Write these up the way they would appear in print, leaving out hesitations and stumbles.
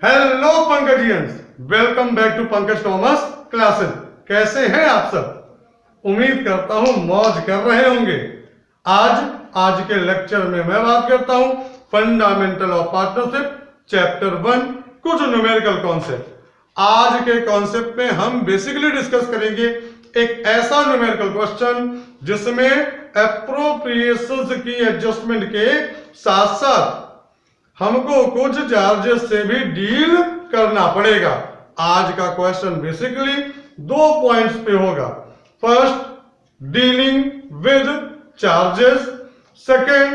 Hello Pankajians, welcome back to Pankaj Thomas classes. कैसे हैं आप सब? उम्मीद करता हूं मौज कर रहे होंगे। आज के लेक्चर में मैं बात करता हूं फंडामेंटल ऑफ पार्टनरशिप चैप्टर 1, कुछ न्यूमेरिकल कॉन्सेप्ट। आज के कॉन्सेप्ट में हम बेसिकली डिस्कस करेंगे एक ऐसा न्यूमेरिकल क्वेश्चन जिसमें एप्रोप्रिएशंस की एडजस्टमेंट के साथ साथ हमको कुछ चार्जेस से भी डील करना पड़ेगा। आज का क्वेश्चन बेसिकली 2 पॉइंट्स पे होगा। First, dealing with charges, second,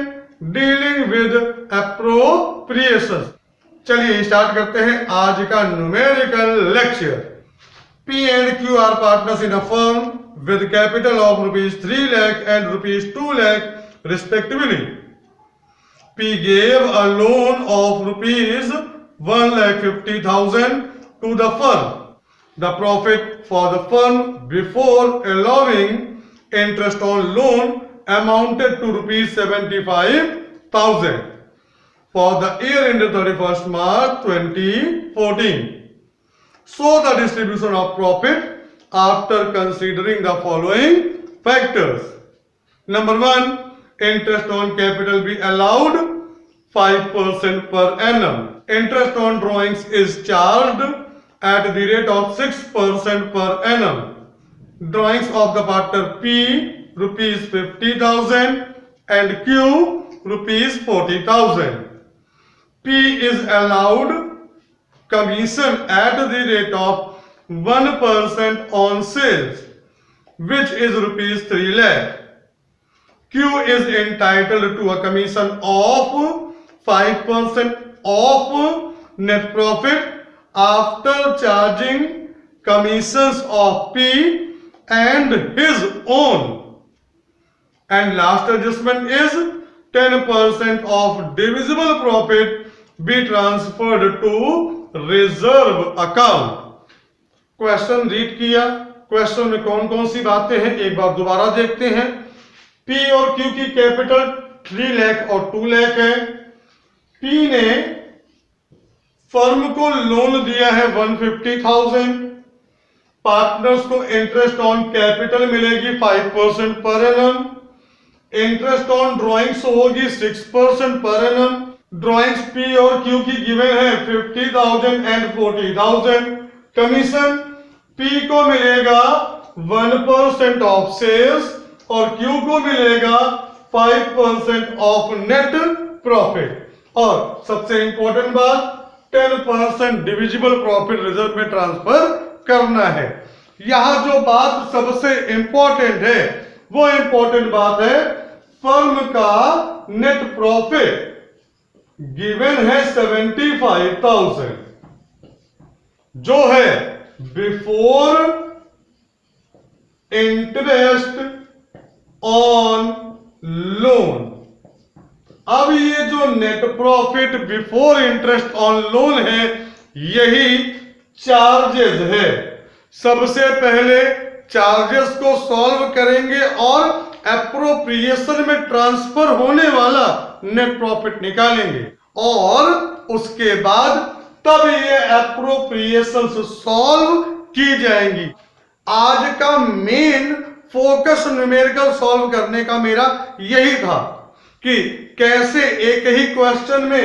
dealing with appropriations. चलिए स्टार्ट करते हैं आज का numerical lecture. P and Q are partners in a firm with capital of ₹3 lakh and ₹2 lakh respectively. P gave a loan of ₹1,50,000 to the firm. The profit for the firm before allowing interest on loan amounted to ₹75,000 for the year ended 31st March 2014. So the distribution of profit after considering the following factors. Number 1, interest on capital be allowed 5% per annum. Interest on drawings is charged at the rate of 6% per annum. Drawings of the partner P ₹50,000 and Q ₹40,000. P is allowed commission at the rate of 1% on sales, which is ₹3 lakh. Q is entitled to a commission of 5% of net profit after charging commissions of P and his own. And last adjustment is 10% of divisible profit be transferred to reserve account. Question read किया। Question में कौन कौन सी बातें हैं एक बार दोबारा देखते हैं। P और Q की कैपिटल 3 लाख और 2 लाख है। P ने फर्म को लोन दिया है 150,000। पार्टनर्स को इंटरेस्ट ऑन कैपिटल मिलेगी 5% per annum. Interest on drawings होगी 6% पर एनम। ड्रॉइंग्स P और Q की गिवन है 50,000 एंड 40,000। कमीशन P को मिलेगा 1% ऑफ सेल्स और Q को मिलेगा 5% ऑफ नेट प्रॉफिट। और सबसे इंपॉर्टेंट बात, 10% डिविजिबल प्रॉफिट रिजर्व में ट्रांसफर करना है। यहां जो बात सबसे इंपॉर्टेंट है वो इंपॉर्टेंट बात है फर्म का नेट प्रॉफिट गिवन है 75,000 जो है बिफोर इंटरेस्ट ऑन लोन। अब ये जो net profit before interest on loan है यही चार्जेस है। सबसे पहले चार्जेस को सॉल्व करेंगे और एप्रोप्रिएशन में ट्रांसफर होने वाला नेट प्रॉफिट निकालेंगे और उसके बाद तब ये एप्रोप्रिएशन सॉल्व की जाएंगी। आज का मेन फोकस न्यूमेरिकल सॉल्व करने का मेरा यही था कि कैसे एक ही क्वेश्चन में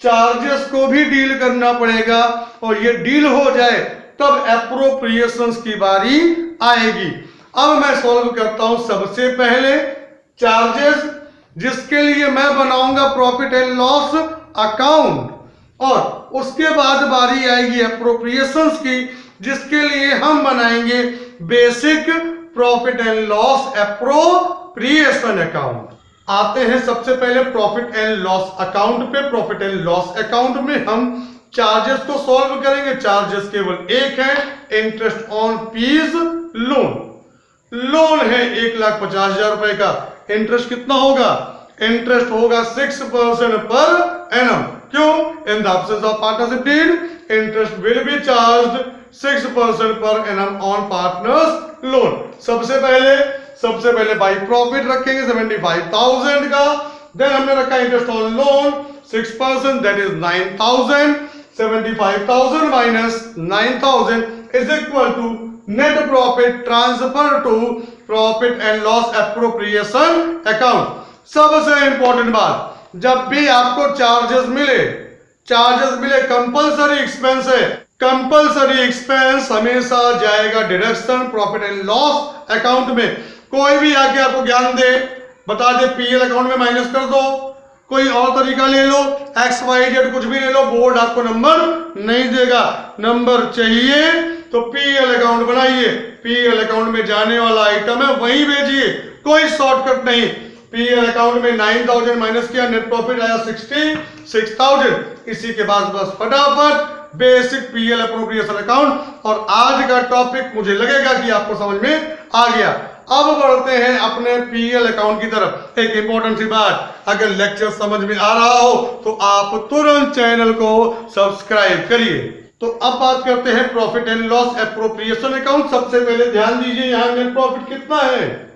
चार्जेस को भी डील करना पड़ेगा और ये डील हो जाए तब एप्रोप्रिएशंस की बारी आएगी। अब मैं सॉल्व करता हूं सबसे पहले चार्जेस, जिसके लिए मैं बनाऊंगा प्रॉफिट एंड लॉस अकाउंट और उसके बाद बारी आएगी एप्रोप्रिएशंस की, जिसके लिए हम बनाएंगे basic profit and loss appropriation account. आते हैं सबसे पहले प्रॉफिट एंड लॉस अकाउंट पे। प्रॉफिट एंड लॉस अकाउंट में हम चार्जेस को सॉल्व करेंगे। चार्जेस केवल एक है, interest on P's loan. Loan है 1,50,000 रुपए का। इंटरेस्ट कितना होगा? इंटरेस्ट होगा 6% पर एनम। क्यों? In the absence of partnership deed interest will be charged 6% per annum on partners loan. सबसे पहले बाई प्रॉफिट रखेंगे 75,000 का। देन हमने रखा interest on loan 6%, that is 9,000। 75,000 minus 9,000 is equal to net profit transfer to profit and loss appropriation account. सबसे important बात, जब भी आपको चार्जेस मिले कंपलसरी एक्सपेंस है, कंपलसरी एक्सपेंस हमेशा जाएगा deduction profit and loss account में। कोई भी आके आपको ज्ञान दे, बता दे पीएल अकाउंट में माइनस कर दो, कोई और तरीका ले लो, XYZ कुछ भी ले लो, बोर्ड आपको नंबर नहीं देगा। नंबर चाहिए तो पीएल अकाउंट बनाइए, पीएल अकाउंट में जाने वाला आइटम है वही भेजिए, कोई शॉर्टकट नहीं। पीएल अकाउंट में 9,000 माइनस किया, नेट प्रॉफिट आया 66,000। इसी के बाद बस फटाफट बेसिक पीएल अप्रोप्रिएशन अकाउंट। और आज का टॉपिक मुझे लगेगा कि आपको समझ में आ गया। अब बढ़ते हैं अपने पीएल अकाउंट की तरफ। एक इंपॉर्टेंट सी बात, अगर लेक्चर समझ में आ रहा हो तो आप तुरंत चैनल को सब्सक्राइब करिए। तो अब बात करते हैं profit and loss appropriation account. सबसे पहले ध्यान दीजिए, यहां नेट प्रॉफिट कितना है?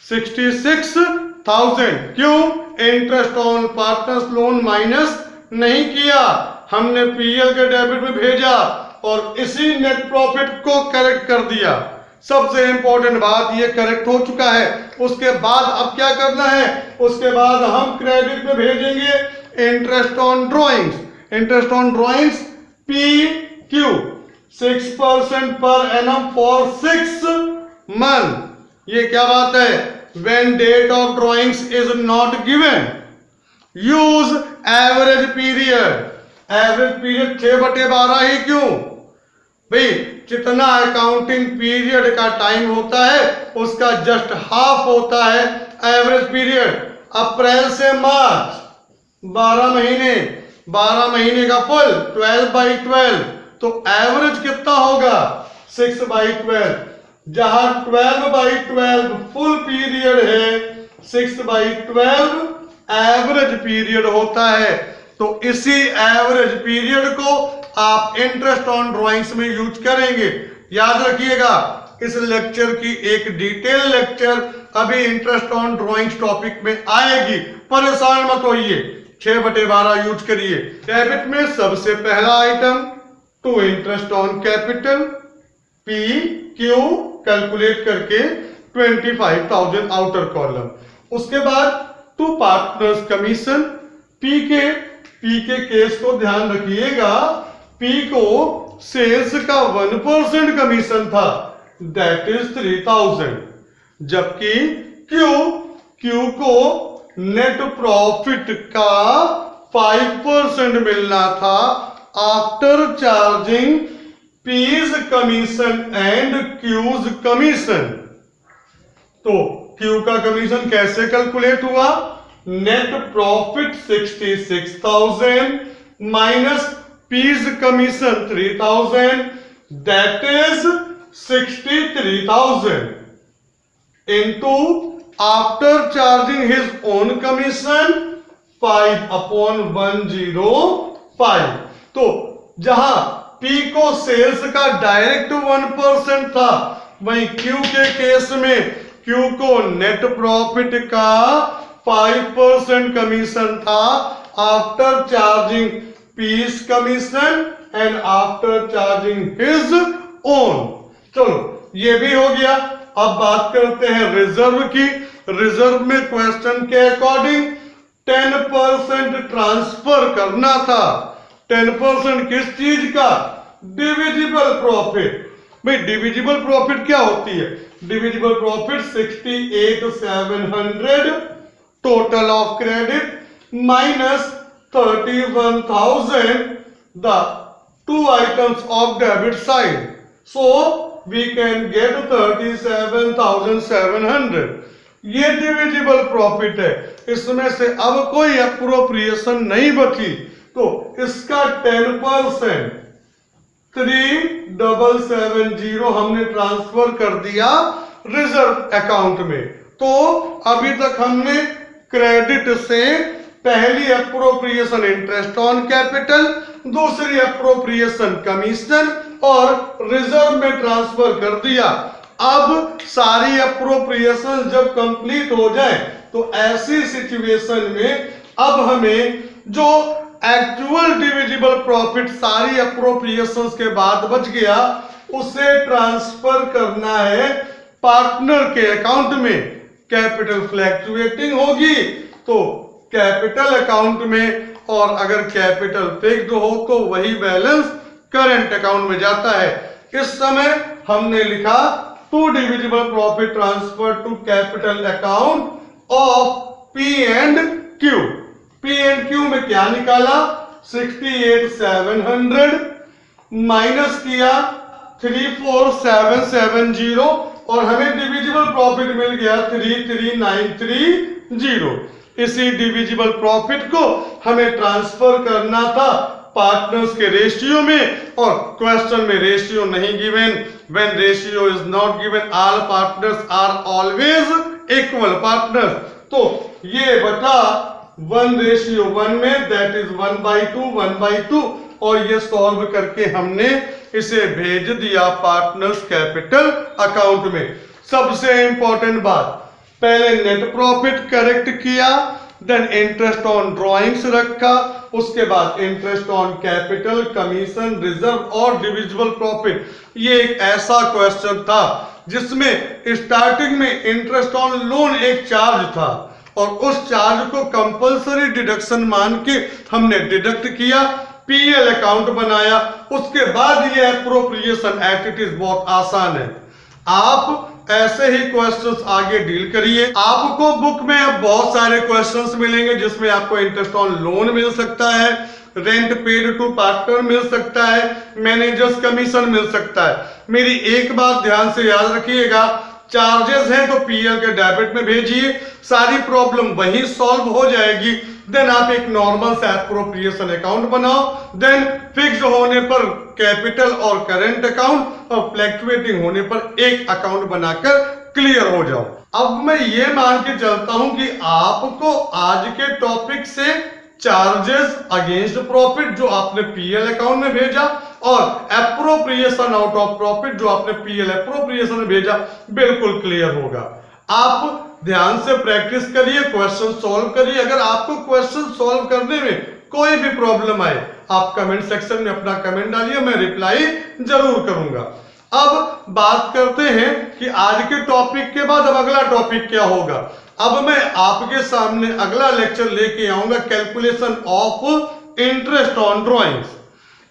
66,000। क्यों? Interest on partners loan minus नहीं किया, हमने पीएल के डेबिट में भेजा और इसी नेट प्रॉफिट को करेक्ट कर दिया। सबसे इंपॉर्टेंट बात, ये करेक्ट हो चुका है। उसके बाद अब क्या करना है? उसके बाद हम क्रेडिट में भेजेंगे interest on drawings. Interest on drawings PQ 6% per annum for 6 month. ये क्या बात है? When date of drawings is not given, use average period। Average period 6/12 ही क्यों भाई? जितना अकाउंटिंग पीरियड का टाइम होता है उसका जस्ट हाफ होता है एवरेज पीरियड। अप्रैल से मार्च 12 महीने, 12 महीने का फुल 12/12, तो एवरेज कितना होगा? 6/12। जहां 12/12 फुल पीरियड है, 6/12 एवरेज पीरियड होता है। तो इसी एवरेज पीरियड को आप इंटरेस्ट ऑन ड्राइंग्स में यूज करेंगे। याद रखिएगा, इस लेक्चर की एक डिटेल लेक्चर अभी इंटरेस्ट ऑन ड्राइंग्स टॉपिक में आएगी, परेशान मत होइए। 6/12 यूज करिए। डेबिट में सबसे पहला item to interest on capital PQ calculate करके 25,000 आउटर कॉलम। उसके बाद टू पार्टनर्स कमीशन P के केस को ध्यान रखिएगा। P को सेल्स का 1% कमीशन था, दैट इज 3,000। जबकि Q को नेट प्रॉफिट का 5% मिलना था after charging P's commission and Q's commission. तो Q का कमीशन कैसे कैलकुलेट हुआ? Net profit 66,000 minus P's commission 3,000, that is 63,000 into after charging his own commission 5/105। तो जहां P को सेल्स का डायरेक्ट 1% था, वहीं Q के केस में Q को नेट प्रॉफिट का 5% कमीशन था after charging P's commission and after charging his own. चलो ये भी हो गया। अब बात करते हैं रिजर्व की। रिजर्व में क्वेश्चन के अकॉर्डिंग 10% ट्रांसफर करना था। 10% किस चीज का? Divisible profit. भाई डिविजिबल प्रॉफिट क्या होती है? Divisible profit 68,700 total of credit minus 31,000 the two items of debit side, so we can get 37,700। ये डिविजिबल प्रॉफिट है, इसमें से अब कोई अप्रोप्रिएशन नहीं बची, तो इसका 10% 3,770 हमने ट्रांसफर कर दिया रिजर्व अकाउंट में। तो अभी तक हमने क्रेडिट से पहली अप्रोप्रिएशन इंटरेस्ट ऑन कैपिटल, दूसरी अप्रोप्रिएशन कमीशन और रिजर्व में ट्रांसफर कर दिया। अब सारी अप्रोप्रिएशन जब कंप्लीट हो जाए तो ऐसी सिचुएशन में अब हमें जो एक्चुअल डिविजिबल प्रॉफिट सारी अप्रोप्रिएशंस के बाद बच गया, उसे ट्रांसफर करना है पार्टनर के अकाउंट में। कैपिटल फ्लैक्चुएटिंग होगी तो कैपिटल अकाउंट में, और अगर कैपिटल फिक्स्ड हो तो वही बैलेंस करंट अकाउंट में जाता है। इस समय हमने लिखा to divisible profit transfer to capital account of P and Q. P and Q में क्या निकाला, 68,700 माइनस किया 34,770 और हमें डिविजिबल प्रॉफिट मिल गया 33,930। इसी डिविजिबल प्रॉफिट को हमें ट्रांसफर करना था पार्टनर्स के रेशियो में, और क्वेश्चन में रेशियो नहीं गिवन। When ratio is not given all partners are always equal partners. तो ये बटा 1:1 में, दैट इज 1/2 1/2, और ये सॉल्व करके हमने इसे भेज दिया पार्टनर्स कैपिटल अकाउंट में। सबसे इंपॉर्टेंट बात, पहले नेट प्रॉफिट करेक्ट किया, देन इंटरेस्ट ऑन ड्रॉइंग्स रखा, उसके बाद interest on capital, commission, reserve और डिविजिबल प्रॉफिट। ये एक ऐसा क्वेश्चन था जिसमें स्टार्टिंग में इंटरेस्ट ऑन लोन एक चार्ज था, और उस चार्ज को कंपलसरी डिडक्शन मान के हमने डिडक्ट किया, पीएल अकाउंट बनाया, उसके बाद ये एप्रोप्रिएशन एक्टिविटीज बहुत आसान है। आप ऐसे ही क्वेश्चंस आगे डील करिए। आपको बुक में अब बहुत सारे क्वेश्चंस मिलेंगे जिसमें आपको इंटरेस्ट ऑन लोन मिल सकता है, रेंट पेड टू पार्टनर मिल सकता है, मैनेजर्स कमीशन मिल सकता है। मेरी एक बात ध्यान से याद रखिएगा, चार्जेस हैं तो पीएल के डेबिट में भेजिए, सारी प्रॉब्लम वहीं सॉल्व हो जाएगी। देन आप एक नॉर्मल सा एप्रोप्रिएशन अकाउंट बनाओ, देन फिक्स्ड होने पर कैपिटल और करंट अकाउंट और फ्लैक्चुएटिंग होने पर एक अकाउंट बनाकर क्लियर हो जाओ। अब मैं ये मान के चलता हूं कि आपको आज के टॉपिक से चार्जेस अगेंस्ट प्रॉफिट जो आपने पीएल अकाउंट में भेजा और एप्रोप्रिएशन आउट ऑफ प्रॉफिट जो आपने पीएल एप्रोप्रिएशन में भेजा बिल्कुल क्लियर होगा। आप ध्यान से प्रैक्टिस करिए, क्वेश्चन सॉल्व करिए। अगर आपको क्वेश्चन सॉल्व करने में कोई भी प्रॉब्लम आए, आप कमेंट सेक्शन में अपना कमेंट डालिए, मैं रिप्लाई जरूर करूंगा। अब बात करते हैं कि आज के टॉपिक के बाद अब अगला टॉपिक क्या होगा। अब मैं आपके सामने अगला लेक्चर लेके आऊंगा, calculation of interest on drawings.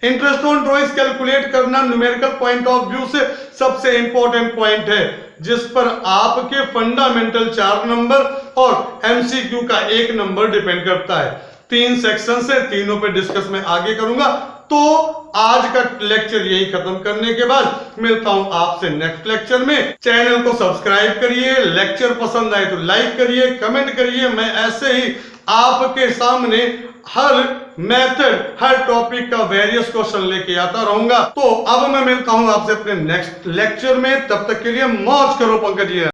Interest on drawings calculate करना न्यूमेरिकल पॉइंट ऑफ व्यू से सबसे इंपॉर्टेंट पॉइंट है, जिस पर आपके फंडामेंटल 4 नंबर और एमसीक्यू का 1 नंबर डिपेंड करता है। 3 सेक्शन से तीनों पे डिस्कस मैं आगे करूंगा। तो आज का लेक्चर यही खत्म करने के बाद मिलता हूं आपसे नेक्स्ट लेक्चर में। चैनल को सब्सक्राइब करिए, लेक्चर पसंद आए तो लाइक करिए, कमेंट करिए। मैं ऐसे ही आपके सामने हर मेथड, हर टॉपिक का वेरियस क्वेश्चन लेके आता रहूंगा। तो अब मैं मिलता हूं आपसे अपने नेक्स्ट लेक्चर में, तब तक के लिए मौज करो पंकज जी।